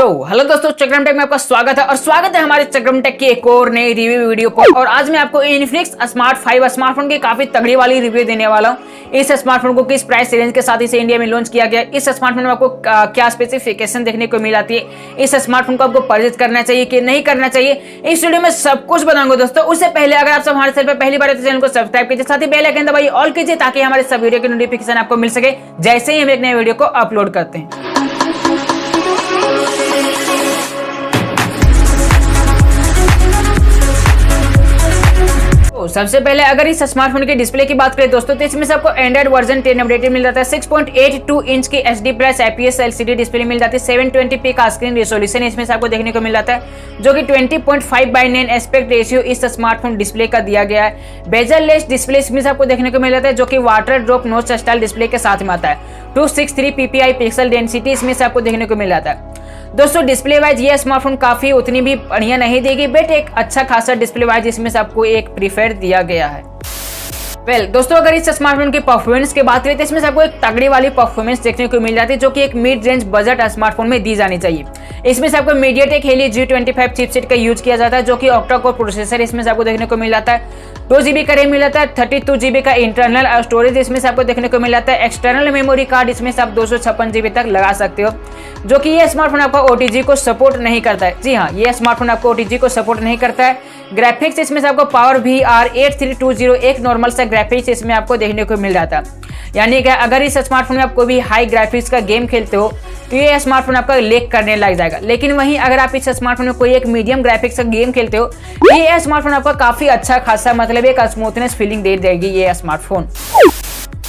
Hello दोस्तों, चक्रम take में आपका स्वागत है और स्वागत है हमारे चक्रम टेक की एक और नई रिव्यू वीडियो पर। और आज मैं आपको इन्फिनिक्स स्मार्ट 5 स्मार्टफोन की काफी तगड़ी वाली रिव्यू देने वाला हूं। इस स्मार्टफोन को किस प्राइस रेंज के साथ इसे इंडिया में लॉन्च किया गया, इस स्मार्टफोन में आपको क्या स्पेसिफिकेशन देखने को मिल जाती है, इस स्मार्टफोन को आपको परचेज करना चाहिए कि नहीं करना चाहिए, इस वीडियो में सब कुछ बताऊंगा दोस्तों। उससे पहले अगर आप सब हमारे चैनल पर पहली बार चैनल को सब्सक्राइब कीजिए, साथ ही बेल आइकन दबाइए ऑल कीजिए ताकि हमारे सब वीडियो की नोटिफिकेशन आपको मिल सके जैसे ही हम एक नए वीडियो को अपलोड करते हैं। सबसे पहले अगर इस स्मार्टफोन के डिस्प्ले की बात करें दोस्तों, तो इसमें से आपको एंड्रॉइड वर्जन 10 अपडेटेड मिल जाता है। 6.82 इंच की HD plus IPS LCD display मिल जाती है। 720p का स्क्रीन रेजोल्यूशन इसमें से आपको देखने को मिल जाता है, जो कि 20.5:9 एस्पेक्ट रेशियो इस स्मार्टफोन डिस्प्ले का दिया गया है। बेजल लेस डिस्प्ले इसमें से आपको देखने को मिल जाता है, जो कि वाटर ड्रॉप नोच स्टाइल डिस्प्ले के साथ में आता है। 263 ppi पिक्सल डेंसिटी इसमें से आपको देखने को मिल जाता है। दोस्तों डिस्प्ले वाइज ये स्मार्टफोन काफी उतनी भी बढ़िया नहीं देगी, बट एक अच्छा खासा डिस्प्ले वाइज इसमें से आपको एक प्रीफेर दिया गया है। दोस्तों अगर इस स्मार्टफोन की परफॉर्मेंस की बात करें तो इसमें से आपको एक तगड़ी वाली परफॉर्मेंस देखने को मिल जाती है, जो कि एक मिड रेंज बजट स्मार्टफोन में दी जानी चाहिए। इसमें से आपको मीडियाटेक हेलियो G25 चिपसेट का यूज किया जाता है, जो कि ऑक्टा कोर प्रोसेसर इसमें से आपको देखने को मिल जाता है। 2GB का रैम मिल जाता है। 32GB का इंटरनल स्टोरेज इसमें से आपको देखने को मिल जाता है। एक्सटर्नल मेमोरी कार्ड इसमें से आप 256GB तक लगा सकते हो, जो कि ये स्मार्टफोन आपका OTG को सपोर्ट नहीं करता है। जी हाँ, ये स्मार्टफोन आपको OTG को सपोर्ट नहीं करता है। ग्राफिक्स इसमें से आपको PowerVR 8320 एक नॉर्मल सा ग्राफिक्स इसमें आपको देखने को मिल जाता है। यानी कि अगर इस स्मार्टफोन में आप कोई भी हाई ग्राफिक्स का गेम खेलते हो तो ये स्मार्टफोन आपका लेग करने लग जाएगा। लेकिन वहीं अगर आप इस स्मार्टफोन में कोई एक मीडियम ग्राफिक्स का गेम खेलते हो, ये स्मार्टफोन आपका काफी अच्छा खासा मतलब एक स्मूथनेस फीलिंग दे देगी ये स्मार्टफोन।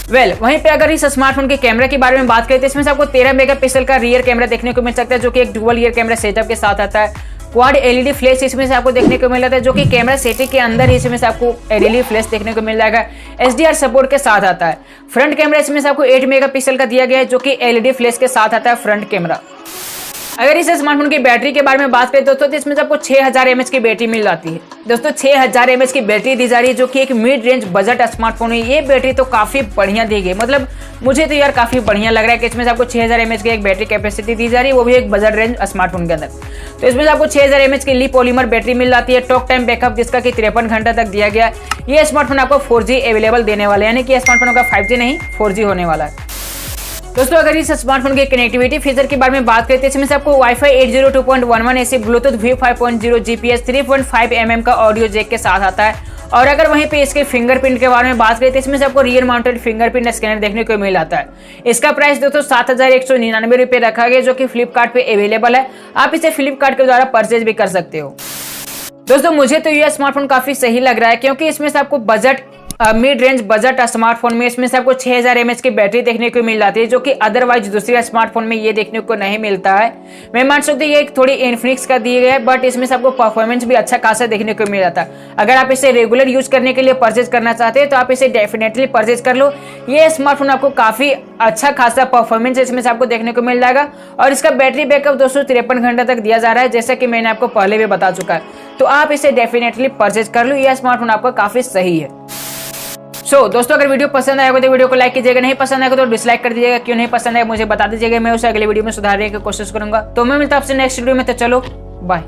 वहीं पे अगर इस स्मार्टफोन के कैमरा के बारे में बात करें तो इसमें से आपको 13 मेगापिक्सल का रियर कैमरा देखने को मिल सकता है, जो कि एक डुअल रियर कैमरा सेटअप के साथ आता है। क्वाड LED फ्लैश इसमें से आपको देखने को मिल जाता है, जो कि कैमरा सेटिंग के अंदर ही इसमें से आपको LED फ्लैश देखने को मिल जाएगा। HDR सपोर्ट के साथ आता है। फ्रंट कैमरा इसमें से आपको 8 मेगापिक्सल का दिया गया है, जो कि LED फ्लैश के साथ आता है फ्रंट कैमरा। अगर इस स्मार्टफोन की बैटरी के बारे में बात करें दोस्तों, तो इसमें से आपको 6000 mAh की बैटरी मिल जाती है। दोस्तों 6000 mAh की बैटरी दी जा रही है, जो कि एक मिड रेंज बजट स्मार्टफोन है। ये बैटरी तो काफी बढ़िया दी गई, मतलब मुझे तो यार काफी बढ़िया लग रहा है कि इसमें से आपको 6000 mAh की एक बैटरी कैपेसिटी दी जा रही है, वो भी एक बजट रेंज स्मार्टफोन के अंदर। तो इसमें से आपको 6000 mAh की ली पॉलीमर बैटरी मिल जाती है। टॉक टाइम बैकअप जिसका कि 53 घंटा तक दिया गया। ये स्मार्टफोन आपको 4G अवेलेबल देने वाले, यानी कि स्मार्टफोन का 5G नहीं 4G होने वाला है। दोस्तों अगर इस स्मार्टफोन के कनेक्टिविटी फीचर के बारे में बात करते हैं, इसमें से आपको wifi 802.11 AC, Bluetooth V5.0, GPS 3.5 mm का ऑडियो जैक के साथ आता है। और अगर वहीं पे इसके फिंगरप्रिंट के बारे में बात करें तो इसमें से आपको रियर माउंटेड फिंगरप्रिंट स्कैनर देखने को मिल जाता है। इसका प्राइस दोस्तों 7199 रुपये रखा गया, जो कि फ्लिपकार्ट पे अवेलेबल है। आप इसे फ्लिपकार्ट के द्वारा परचेज भी कर सकते हो। दोस्तों मुझे तो यह स्मार्टफोन काफी सही लग रहा है, क्योंकि इसमें से आपको budget mid range budget smartphone में इसमें से आपको 6000 mAh की बैटरी देखने को मिल जाती है, जो कि अदरवाइज दूसरे स्मार्टफोन में ये देखने को नहीं मिलता है। मैं मान सकती हूँ ये एक थोड़ी इन्फिनिक्स का दिए गया है, बट इसमें से आपको परफॉर्मेंस भी अच्छा खासा देखने को मिल जाता है। अगर आप इसे रेगुलर यूज करने के लिए परचेज करना चाहते हैं तो आप इसे डेफिनेटली परचेज कर लो। ये स्मार्टफोन आपको काफी अच्छा खासा परफॉर्मेंस इसमें से आपको देखने को मिल जाएगा। और इसका बैटरी बैकअप दोस्तों 53 घंटा तक दिया जा रहा है, जैसा कि मैंने आपको पहले भी बता चुका है। तो आप इसे डेफिनेटली परचेज कर लो, यह स्मार्टफोन आपका काफी सही है। दोस्तों अगर वीडियो पसंद आएगा तो वीडियो को लाइक कीजिएगा, नहीं पसंद आएगा तो डिसलाइक कर दीजिएगा। क्यों नहीं पसंद आएगा मुझे बता दीजिएगा, मैं उसे अगले वीडियो में सुधारने की कोशिश करूंगा। तो मैं मिलता हूं आपसे नेक्स्ट वीडियो में, तो चलो बाय।